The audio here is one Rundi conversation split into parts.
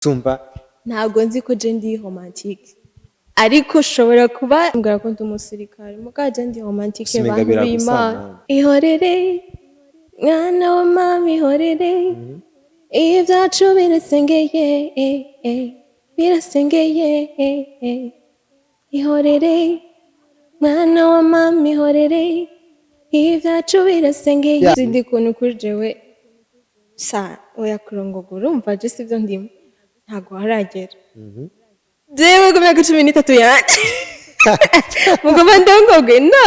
sumva ntabwo nzi ko je ndi romantique ariko ushobora kuba mbwira ko ndi umusirikare muga je ndi romantique Usimenga bantu b'Imana biragusana. ihorere mwana wa mama ihorere ibyacu birasengeye birasengeye ihorere mwana wa mama ihorere ibyacu birasengeye zindi kuntu kuri jewe sa oya kurongogora urumva je sivyo ndimo ntago haragera jewe ku myaka 13 yanje mugomba ndongoge no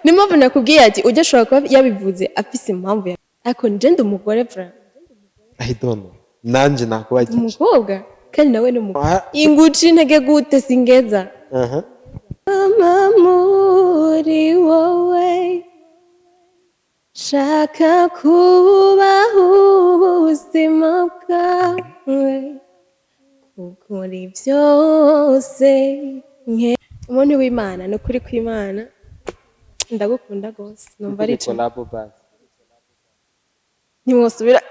nimpamvu nakubwiye ati ujya ashobora kuba yabivuze afise impamvu ariko nje ndi umugore vra I don't know nanje nakubagije umukobwa kandi nawe ni umugore inguci intege gute singeza mama muri wowe shaka kubaho ubuzima bwawe ukuri byose umuntu w'Imana no kuri kw'Imana ndagukunda gose numva ari cyo nimwosubira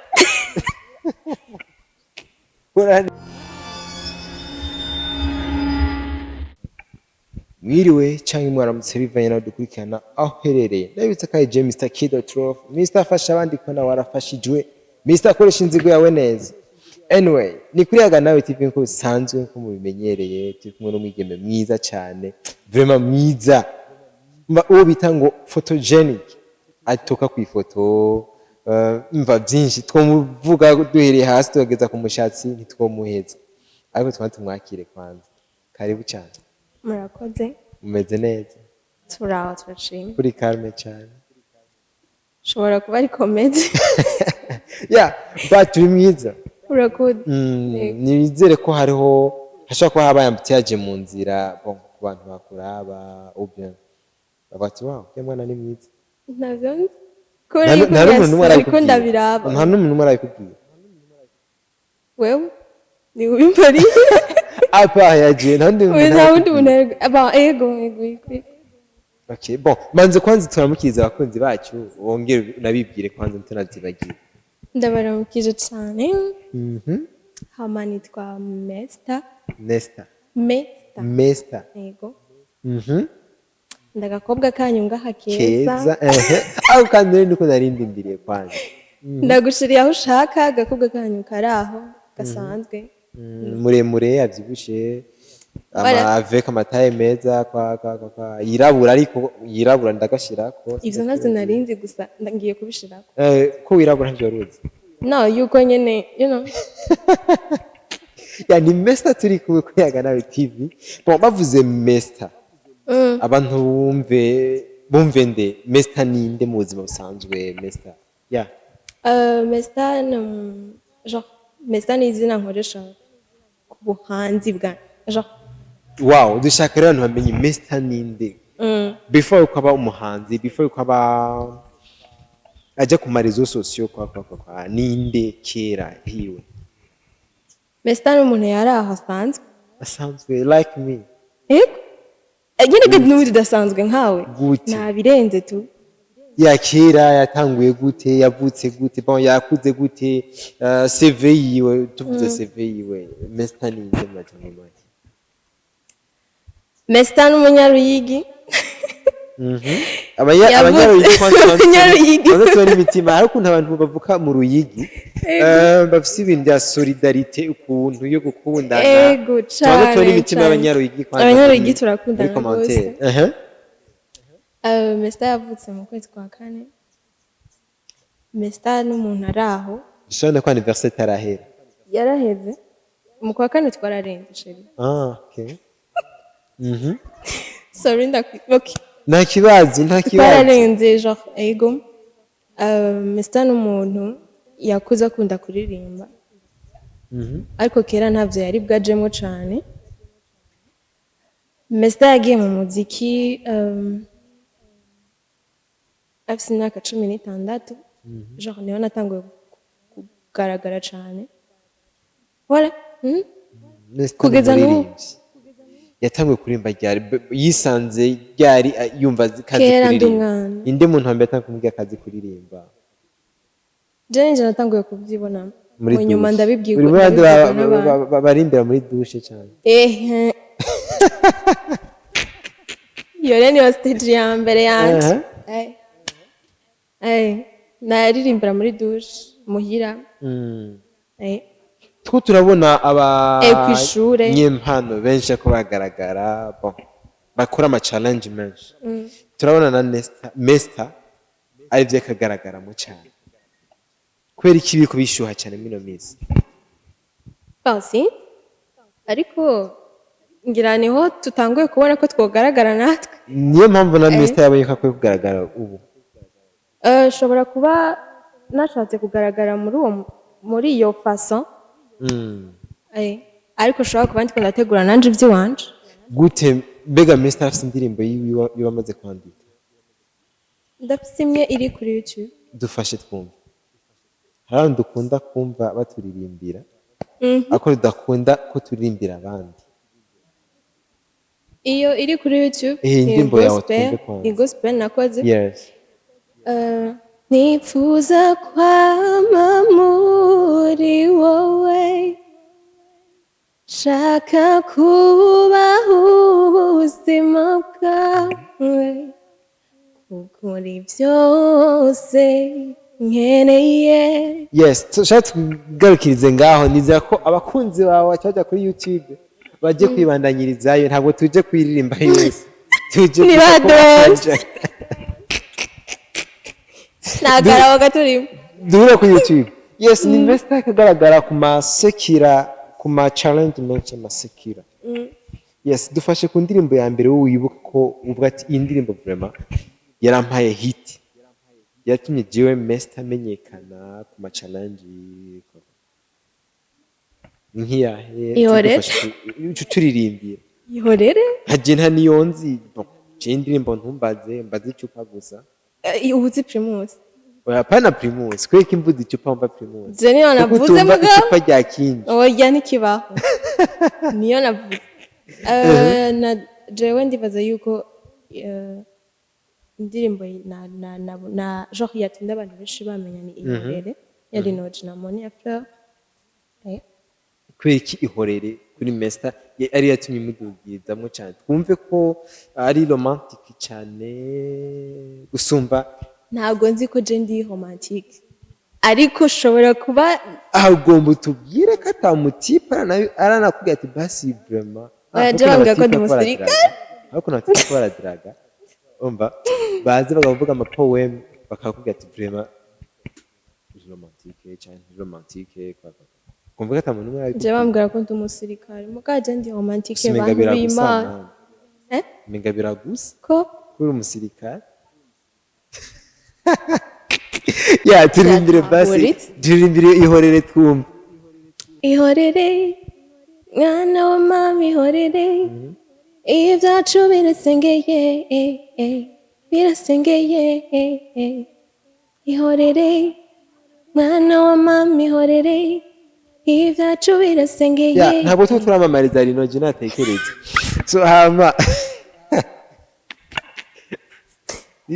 mwiriwe cyangwa mwaramutse bivanye nawe dukurikirana aho uherereye ndabitse ko ari Mr. Kido Trof Mr. afasha abandi ko nawe warafashijwe Mr. akoresha inzigo yawe neza anyway ni kuri yaga nawe TV nko bisanzwe nko mubimenyereye turi kumwe n'umwigeme mwiza cyane vraiment mwiza uwo bita ngo photogenic atoka ku ifoto mva byinshi twomuvuga duhereye hasi tugeza ku mushatsi ntitwomuheza ariko twaba tumwakire kwanza karibu cyane murakoze umeze neza turaho turashimye kuri calme cyane ushobora kuba ari komedi yeah but turi mwiza urakoze nizere ko hariho hashobora kuba habaye ambutiyaje mu nzira ku bantu bakuraba ubyo bati wow ya mwana ni mwiza ntavyo nta n'umuntu umwe arabikubwira wewe ni ubimbari apa yaje nta wundi muntu ego okay bon manze kwanza turamukiriza abakunzi bacu wongere unabibwire kwanza mutanazibagiye ndabaramukije cyane hama nitwa Mesta yego ndagakobwa kanyu ngaha keza aho kandi niko narindindiriye kwanza ndagushiriye aho ushaka agakobwa kanyu karaho gasanzwe muremure abyibushe avec amataye meza kwa yirabura ariko yirabura ndagashirako ivyo navyo narinzi gusa ngiye kubishirako ko wirabura ntavyo ruzi no yuko nyene you know yani Mesta turi kumwe ko yaga nawe TV bon bavuze Mesta abantu bumve nde Mesta ninde mu buzima busanzwe Mesta yeah Mesta genre Mesta ni izina nkoresha ku buhanzi bwa genre wow dushaka rero abantu bamenye Mesta ninde before ukaba umuhanzi before ukaba aje ku marezo sociaux kwa ninde kera hiwe Mesta ni umuntu yari aho asanzwe like me nyine n'ubundi udasanzwe nkawe nabirenze tu yakira yatanguye gute yavutse gute bon yakuze gute CV yiwe tuvuze CV yiwe Mesta ninde majambo make Mesta n'umunyaruyigi abanyaruyigi bazatora imitima hari ukuntu abantu bavuka mu ruyigi bafise ibintu bya solidarite ukuntu yo gukundana ego cyane bazatora imitima abanyaruyigi turakundana rwose Mesta yavutse mu kwezi kwa kane Mesta n'umuntu araho ushobora ko anniversaire tarahera yaraheze mu kwa kane twararenze sheri okay sorry okay nta kibazo twararenze genre ego Mesta n'umuntu yakuze akunda kuririmba ariko kera ntavyo yari bwajemo cyane Mesta yagiye mu muziki afite imyaka 16 genre niho natanguye kugaragara cyane voilà kugeza n'ubu yatanguye kurimba ryari yisanze ryari yumva kazi kuririmba inde muntu wambere atanguye kumubwira kazi kuririmba je natanguye kubyibona muri mu nyuma douche ndabibwirwa uri muri n'abantu barimbira muri douche cyane iyo rero niyo stage ya mbere yanjye naririmbira muri douche muhira two turabona kw'ishure abanyempano benshi ko bagaragara bakora ama challenge menshi turabona na Mesta arivyo akagaragaramo cyane kubera iki biko bishyuha cyane muri no minsi basi ariko ngira niho tutanguye kubona ko twogaragara natwe niyo mpamvu na Mesta yabonye ko akwiye kugaragara ubu shobora kuba nashatse kugaragara muri iyo façon ariko ushobora kuba ndiko ndategura nanje ivy'iwanje gute mbega Mesta afite indirimbo yiwe amaze kwandika ndafise imwe iri kuri YouTube dufashe twumva hari abantu dukunda kumva baturirimbira ariko tudakunda ko turirimbira abandi iyo iri kuri YouTube indirimbo yawe twumve kwanza gospel nakoze yes nifuza kwama muri wowe shaka kubaho ubuzima bwawe kuri byose nkeneye yes tushaka tugarukirize ngaho nizera ko abakunzi bawe cyajya kuri YouTube baje kwibandanyirizayo ntabwo tuje kwiririmba yose tuje nibadose nagaraho gaturimo duhure kuri YouTube yes ni Mesta kagaragara ku masekira ku ma challenge menshi masekira yes dufashe ku ndirimbo ya mbere wowe wibuka ko uvuga ati iyi ndirimbo vraiment yarampaye hit yatumye jiwe Mesta menyekana ku ma challenge nkiyahe turirimbira ihorere haje nta niyonzi je indirimbo ntumbaze mbaze icupa gusa ubuzi primus oya pana primus kweki imbuzi icupa mba primus je niyo navuze mugabo icupa rya kindi oya ntikibaho niyo navuze na jewe ndibaza yuko indirimbo na genre yatumye abantu benshi bamenya ni ihorere yari noje na Monia Fleur kweki ihorere kuri Mesta ari yatumye mudugirizamo cyane twumve ko ari romantic cyane gusumba ntabwo nzi ko je ndi romantique ariko ushobora kuba ahugomba tubwire ko atamutipa aranakubwira ati basi vraiment bambwira ko ndi umusirikare ariko natwe ko baradiraga umva bazi bakavuga ama poem bakakubwira ati vraiment romantique cyane romantique kwa kumva ko atamuntu umwe je bambwira ko ndi umusirikare mugaje ndi romantique bantu b'Imana menga biragusa ko kuri umusirikare ya turirimbire basi turirimbire ihorere twumva ihorere mwana wa mama ihorere ibyacu birasengeye ihorere mwana wa mama ihorere ibyacu birasengeye ntabwo tuba turamamariza rino je natekereza so hama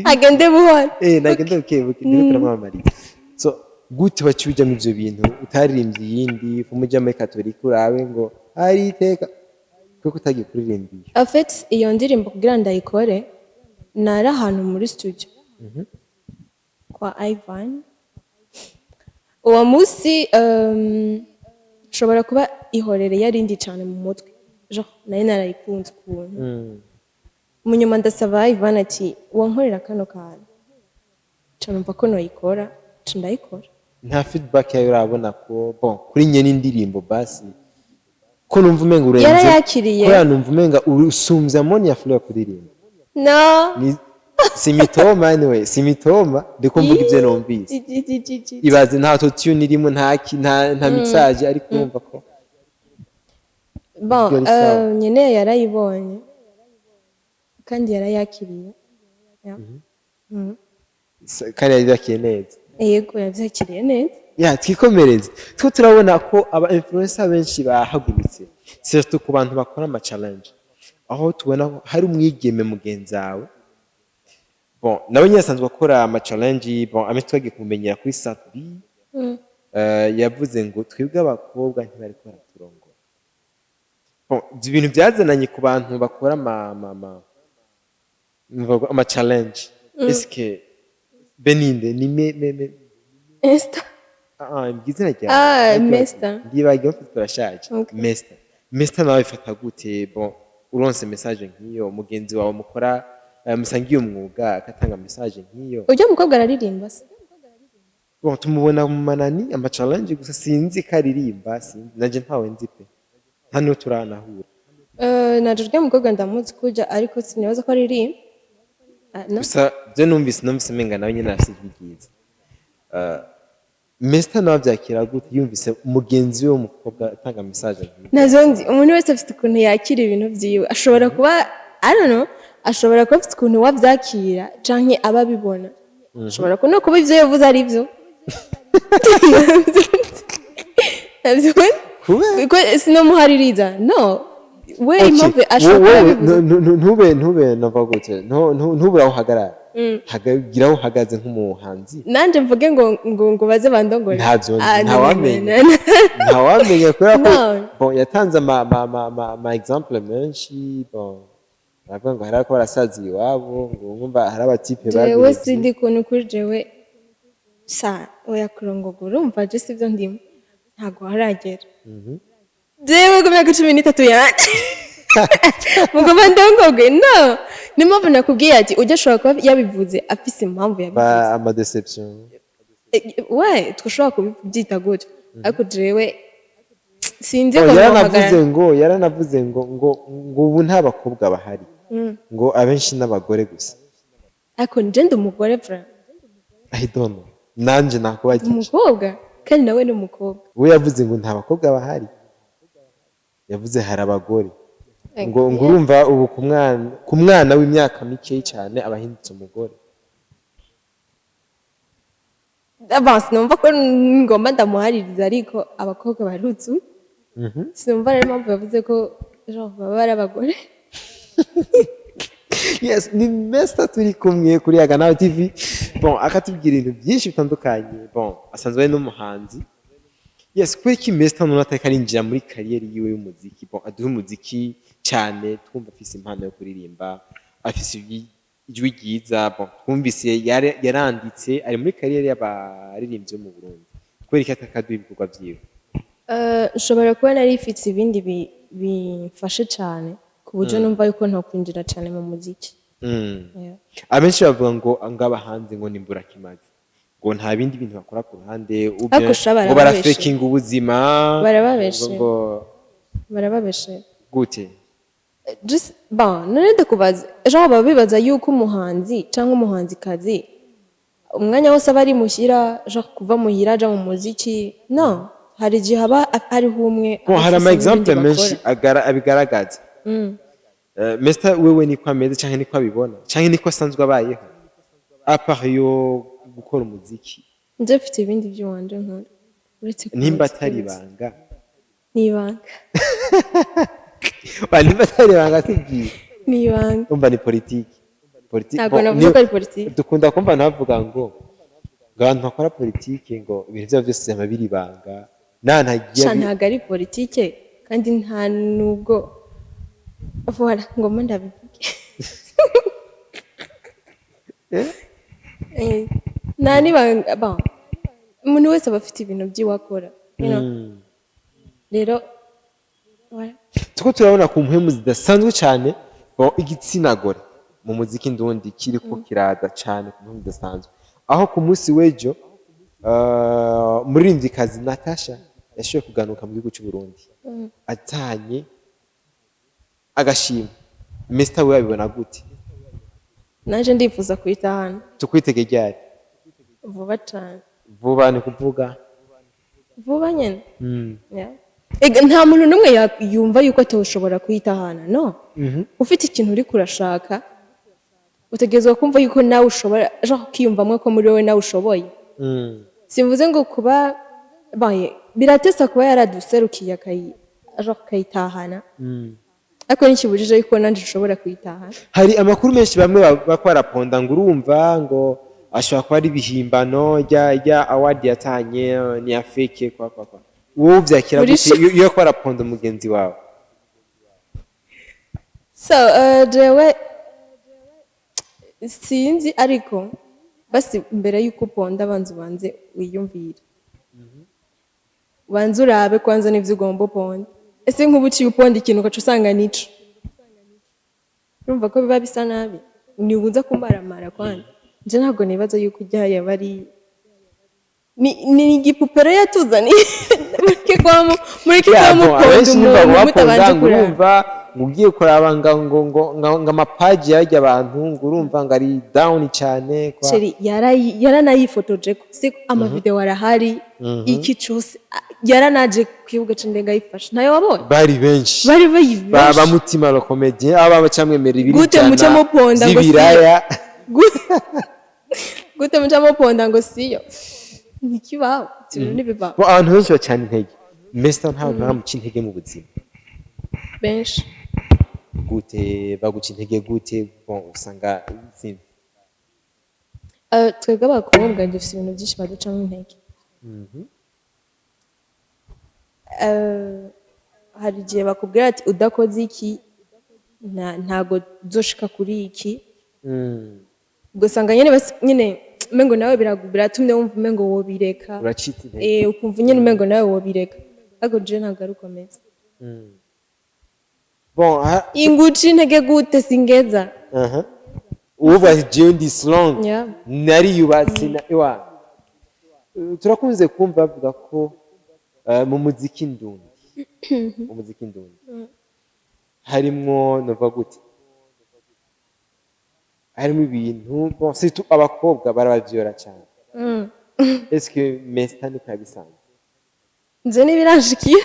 agende buhoro nagende bukebuke ndiko turamamariza so gute bacujamo ivyo bintu utaririmbye iyindi umujya muri katolika urabe ngo ari iteka kuko utagiye kuririmbiye en fait iyo ndirimbo kugira ndayikore nari ahantu muri studio kwa Ivan uwo munsi ushobora kuba ihorere yarindi cyane mu mutwe genre nayo narayikunze ukuntu munyuma ndasaba Ivan ati wankorera kano kantu canumva ko noyikora ndayikora nta feedback yawe urabona ko kuri nye n'indirimbo basi ko numva umenga urenze yarayakiriye ko numva umenga usumvya Monia Fleur kuririmba no simitoma anyway simitoma ndiko mvuga ivyo numvise ibaze nta autotune irimo nta mixage ariko urumva ko nyene yarayibonye kandi yarayakiriye kandi yavyakiriye neza yego yavyakiriye neza twikomereze two turabona ko aba influencer benshi bahagurutse surtout ku bantu bakora ama challenge aho tubona hari umwigeme mugenzi wawe nawe nyine asanzwe akora ama challenge ametwagiye kumumenyera kuri Satbi yavuze ngo twebwe abakobwa ntibariko baraturongora. Bon, ibintu byazananye ku bantu bakora ama challenge. Eske Beninde ni Mesta. Igitsina ryawe Mesta. ndibagiwe mfite turashaje. Okay. Mesta nawe bifata gute? Bon, uronse message nk'iyo mugenzi wawe mukora musangiye umwuga akatanga message nk'iyo. Ujya mukobwa araririmba se? Bon, tumubona mu manani ama challenge gusa sinzi ko aririmba, sinzi nanje ntawe nzi pe. Hano turanahura. Naje ujya mukobwa ndamuzi kujya ariko sinibaza ko aririmba. Gusa byo numvise menga nawe nyine afite ibyiza. Mesta nawe byakira gute yumvise umugenzi we w'umukobwa atanga message nk'iyo? Nazonzi umuntu wese afite ukuntu yakira ibintu byiwe. Ashobora kuba I don't know, ashobora kuba afite ukuntu wabyakira canke ababibona. Ashobora no kuba ivyo yavuze ari byo. Kuko sinomuhaririza. No. We impamvu ashobora ntube nava gute ntubura aho uhagarara hagagira aho uhagaze nk'umuhanzi nanje mvuge ngo baze bandongore ntawamenya kubera ko bon yatanze ama exemple menshi bon aravuga ngo hari ako barasazi iwabo ngo nkumva hari abatipe babiri jewe sindi kuntu kuri jewe sa oya kurongogora urumva je sivyo ndimo ntago haragera jewe ku myaka 13 yanjye mugomba ndongoge no nimpamvu nakubwiye ati ujya ashobora kuba yabivuze afise impamvu yabivuze ama deception we twashobora kubyita gutyo ariko jewe sinzi ko yaranavuze ngo ubu nta bakobwa bahari ngo abenshi n'abagore gusa ariko nje ndi umugore fra I don't know nanje nakubagira umukobwa kandi nawe ni umukobwa we yavuze ngo nta bakobwa bahari yavuze hari abagore ngo urumva ubu ku mwana w'imyaka mike cyane abahindutse umugore avance numva ko ngomba ndamuhaririza ariko abakobwa barutsu sinumva rero impamvu yavuze ko baba ari abagore yes ni Mesta turi kumwe kuri Yaganawe TV bon akatubwira ibintu byinshi bitandukanye bon asanzwe ari n'umuhanzi yes kwiki Mesta none atakarinjira muri kariyeri yiwe y'umuziki bon aduha umuziki cyane twumva afise impano yo kuririmba afise ijwi ryiza bon twumvise yaranditse ari muri kariyeri y'abaririmbyi mu Burundi kwiki atakaduha ibikorwa byiwe nshobora kuba nari ifite ibindi bimfashe cyane ku buryo numva yuko ntakwinjira cyane mu muziki abenshi bavuga ngo abahanzi ngo nimbura kimazi ngo nta bindi bintu bakora ku ruhande ngo barafekinga ubuzima barababeshe gute just none ndakubaza ejo baba bibaza yuko umuhanzi cyangwa umuhanzikazi umwanya wose aba ari mushyira kuva muhira aja mu muziki no hari igihe haba hariho umwe hari ama example menshi abigaragaza Mesta wewe niko ameze cyangwa niko abibona cyangwa niko asanzwe abayeho apart yo gukora umuziki nje mfite ibindi by'uwanje nkora uretse nimba atari ibanga nibanga nimba atari ibanga tubwiye nibanga umva ni politiki ntabwo navuga ko ari politiki dukunda kumva navuga ngo abantu bakora politiki ngo ibintu byabo byose byaba biri ibanga ntabwo ari politiki kandi nta nubwo voilà ngoma ndabivuge nta nibanga umuntu wese aba afite ibintu by'iwe akora rero tuko turabona ku mpemu zidasanzwe cyane igitsina gore mu muziki ndundi kiriko kirada cyane ku mpemu zidasanzwe aho ku munsi w'ejo umuririmbyikazi Natasha yashoboye kuganuka mu gihugu cy'u Burundi atanye agashima Mesta we abibona gute naje ndifuza kuyitahana tukwitege ryari vuba cyane vuba ni kuvuga vuba nyene nta muntu n'umwe yumva yuko atashobora kuyitahana no ufite ikintu uri kurashaka utegerezwa kumva yuko nawe ushobora kwiyumvamo ko muri wowe nawe ushoboye simvuze ngo kuba biratesa kuba yaraduserukiye akayitahana ariko nikibujije yuko nanjye ushobora kuyitahana hari amakuru menshi bamwe bakora ponda ngo urumva ngo ashobora kuba ari ibihimbano rya award yatanye ni ya fake kwa wowe uvyakira gute iyo ko araponda umugenzi wawe so jewe sinzi ariko basi mbere yuko uponda banze wiyumvire banze urabe kwanza n'ivyo ugomba uponda ese nk'ubuciye uponda ikintu ugaca usanga nico urumva ko biba bisa nabi nibuza kumaramara kwanza nje ntabwo nibaza yuko ujya yaba ari ni igipupero yatuzaniye muri kikwamo ponda umuntu mutabanje kurumva mugiye kuraba ngo amapaji yarya abantu ngo urumva ngo ari down cyane kwa Sheri yaranayifotoje ko se amavideo arahari iki cyose yaranaje kwibuga cindega yifasha ntayo wabonye bari benshi baba mutima la comedie aba bacamwemera ibiri gute mucamo ponda ngo zibiraya gute mucamo ponda ngo siyo nikibaho tinu nibibaho ko abantu benshi bacana intege Mesta nta muca intege mu buzima benshi gute baguca intege gute bon usanga izindi twebwe abakobwa dufite ibintu byinshi baducamo intege hari igihe bakubwira ati udakoze iki ntago uzoshika kuri iki ugasanga nyine umengo nawe biratumye wumva umengo wobireka uracitse intege ukumva nyine umengo nawe wobireka ariko je ntabwo ari ukomeza bon inguci intege gute singeza uba jewe ndi strong nari yubatse na ewa turakunze kumva bavuga ko mu muziki ndundi harimwo nova gute harimo ibintu bon surtout abakobwa barabavyora cyane est-ce que Mesta ni kabisanzwe nje nibirashikiye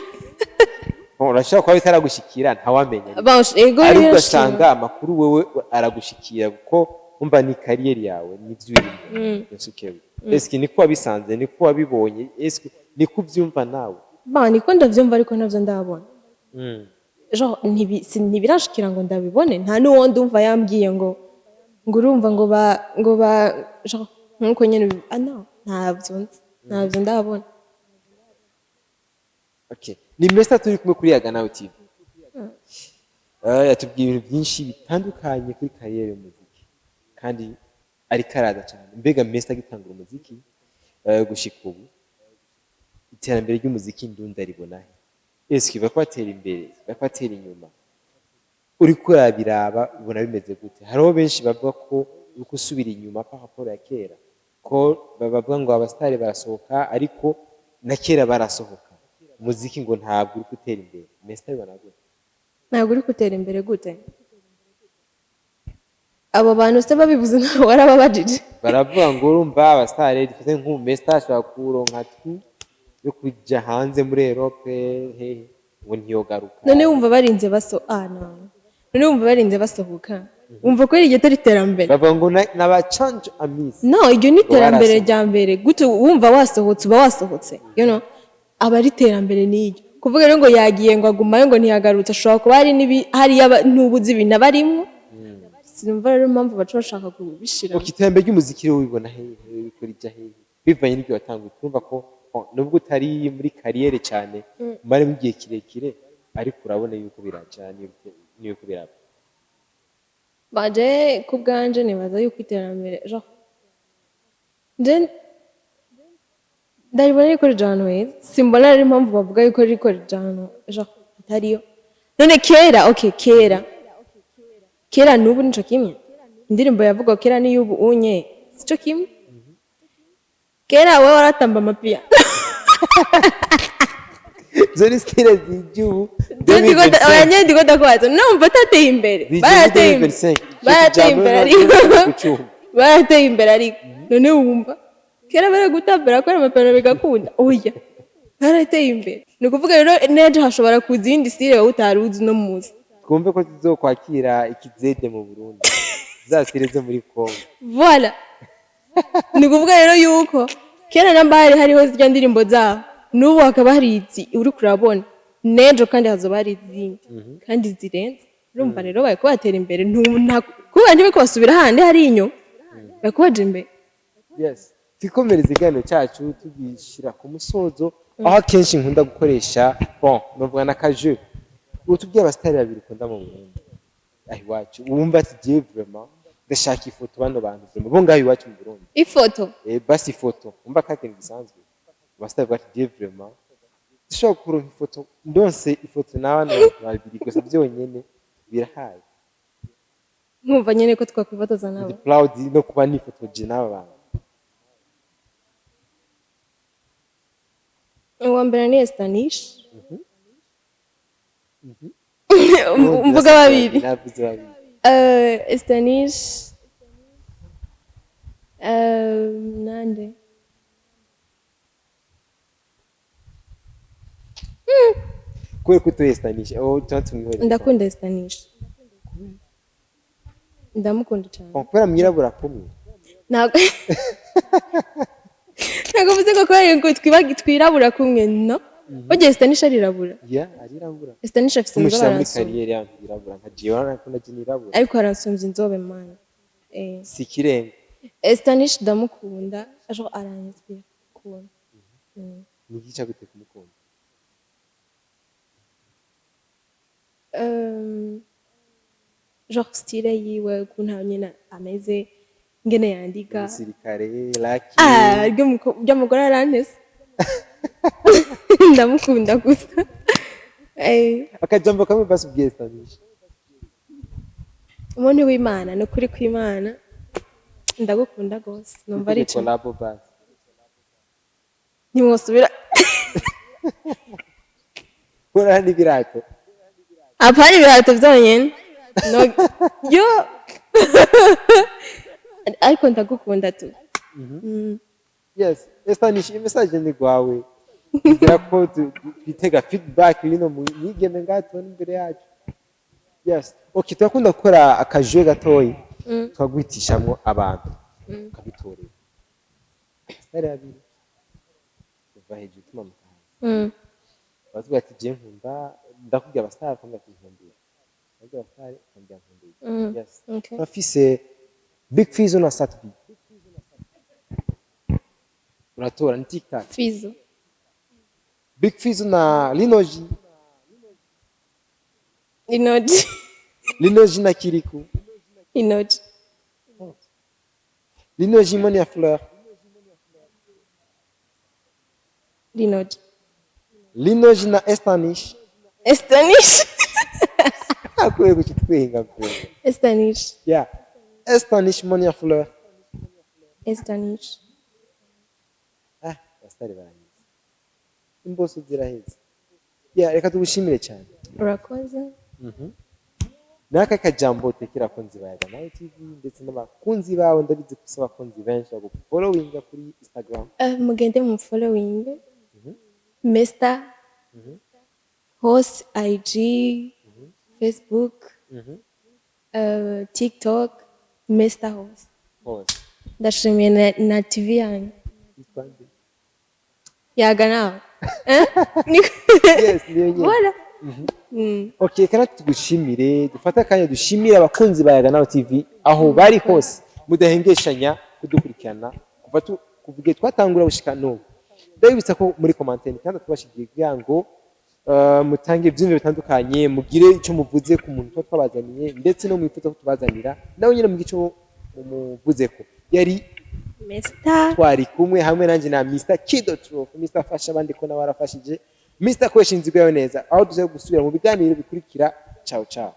urashaka kuba bitaragushikira ntawamenya ariko ugasanga amakuru wewe aragushikira kuko umva ni kariyeri yawe n'ivyurimo yasukewe eske niko wabisanze niko wabibonye eske niko uvyumva nawe niko ndavyumva ariko navyo ndabona ntibirashikira ngo ndabibone nta n'uwo ndumva yambwiye ngo urumva ngo ba nkuko nyene ntabyo ndabona. Okay, ni Mesta turi kumwe kuri Yaganawe TV. Yatubwiye ibintu byinshi bitandukanye kuri kariyeri y'umuziki kandi ari karada cyane. Mbega Mesta agitangura umuziki gushika ubu iterambere ry'umuziki ndunda ribona he? Eske bakwatera imbere bakwatera inyuma uri kurabiraba ubona bimeze gute? Hariho benshi bavuga ko uko usubira inyuma pa raporo ya kera ko bavuga ngo abastari barasohoka ariko na kera barasohoka umuziki ngo ntabwo uri gutera imbere. Mesta bibona gute? Ntabwo uri gutera imbere gute? Abo bantu se babivuze ngo warababajije baravuga ngo urumva abastari dufite nk'u Mesta ashobora kuronka yo kujya hanze muri Europe hehe ngo ntiyogaruka. None wumva barinze none wumva barinze basohoka wumva ko iryo tari terambere bavuga ngo n'abacanje amisi no iryo ni terambere rya mbere gute wumva wasohotse uba wasohotse aba ari terambere n'iryo kuvuga rero ngo yagiye ngo agumayo ngo ntiyagarutse ashobora kuba hari n'ubuzi ibintu abarimwo sinumva rero impamvu baca bashaka kubishira. Iterambere ry'umuziki rero ubibona hehe bikora ijya hehe bivanye n'ibyo watanguye twumva ko nubwo utari muri kariyeri cyane umare mu gihe kirekire ariko urabona yuko biracana yuko biraba baje ku bwanje nibaza yuko iterambere ndaribona riko rijana weza simbona rero impamvu bavuga yuko riko rijana atariyo. None kera n'ubu nico kimwe indirimbo yavuga kera niyo ubu unye sico kimwe. Kera wewe waratamba amapia zori stile z'igihugu ndiko ndakwaza numva tateye imbere barateye imbere ariko none wumva kera bare gutambira ko amapano bigakunda oya barateye imbere ni kuvuga rero neje hashobora kuza indi stile wowe utaruzi no muzi twumve ko tuzokwakira ikizede mu Burundi za stile zo muri Kongo voilà ni kuvuga rero yuko kera nambari hariho zijya ndirimbo zaho n'ubu hakaba hari izi uri kurabona nejo kandi hazoba hari izindi kandi zirenze urumva rero bari kubatera imbere kuba ntibiko basubira handi hari inyo bakubaje imbere yes twikomereza ikiganiro cyacu tugishira ku musozo aho akenshi nkunda gukoresha bon novuga n'akaje utubwiye abasitari babiri ukunda mu Burundi aho iwacu wumva ati je vraiment ndashaka ifoto bano bantu vraiment bo ngaho iwacu mu Burundi ifoto basi ifoto umva kakintu gisanzwe abasitari bati je vraiment dushobora kuronka ifoto ndonse ifoto n'abana babiri gusa byonyene birahaye nkumva nyene ko twakwifotoza nabo proud no kuba nifotoje n'aba bantu uwa mbere ni Estanish mvuga babiri Estanish nande kwe kutoye Estanish tunatumwihoreza ndakunda Estanish ndamukunda cyane kubera mwirabura kumwe ntabwo mvuze ko kubera twirabura kumwe no oge Estanish arirabura arirabura Estanish afite inzobe muri kariyeri yanjye irabura nka jiwa nakunda jinirabura ariko aransumvye inzobe man si kirenga Estanish ndamukunda ajo aranyizwe kubona ni gica gute kumukunda genre style yiwe ukuntu nyine ameze ngene yandika umusirikare laki ry'umugore arantese ndamukunda gusa akajambo kamwe basi ubwiye Estanish umuntu w'Imana no kuri kw'Imana ndagukunda gose numva ari cyo collabo basi nimwosubira kora n'ibirato apana ibirato byonyene no yo ariko ndagukunda tu yes Estanish message ni gwawe kugira ko twitega feedback bino mu yigeme ngato imbere yacu yes okay twakunda gukora akajwe gatoyi twagwitishamwo abantu kabitorera stari abiri kuva hejuru tuma mutaha bavuga ati je nkunda ndakubwira abasitari kandi atinkundira ndakubwira abasitari kandi nkundira yes bafise Big Fizzo na Satbi uratora ni TikTok Fizzo Big Fizzo na Linoji Linoji na Kirikou Linoji Moni ya Fleur Linoji na Estanish akwiye kuchitwenga kwa Estanish yeah Estanish Moni ya Fleur Estanish bastari barangiza imboso ziraheze yeah reka tugushimire cyane urakoze naka kajambo tekera konzi bayaga nawe TV ndetse n'abakunzi bawe ndabizi kusa abakunzi benshi bako following kuri Instagram mugende mu following Mesta host IG Facebook TikTok Mesta host ndashimiye na TV yanyu yaga nawe yes niyo voilà okay kana tugushimire dufata kanya dushimira abakunzi bayaga nawe TV aho bari hose mudahengeshanya kudukurikirana kuvuge twatangura gushika no ndabibutsa ko muri commentaire kandi tubashigiye kugira ngo mutange ibyumve bitandukanye mugire icyo muvuze ku muntu twabazaniye ndetse no mwifuza ko tubazanira nawe nyine mugico muvuze ko yari Mesta twari kumwe hamwe nanjye na Mr. Mr. afasha abandi ko nawe arafashije Mr. Kwesha inzigo yawe neza aho duze gusubira mu biganiro bikurikira ciao ciao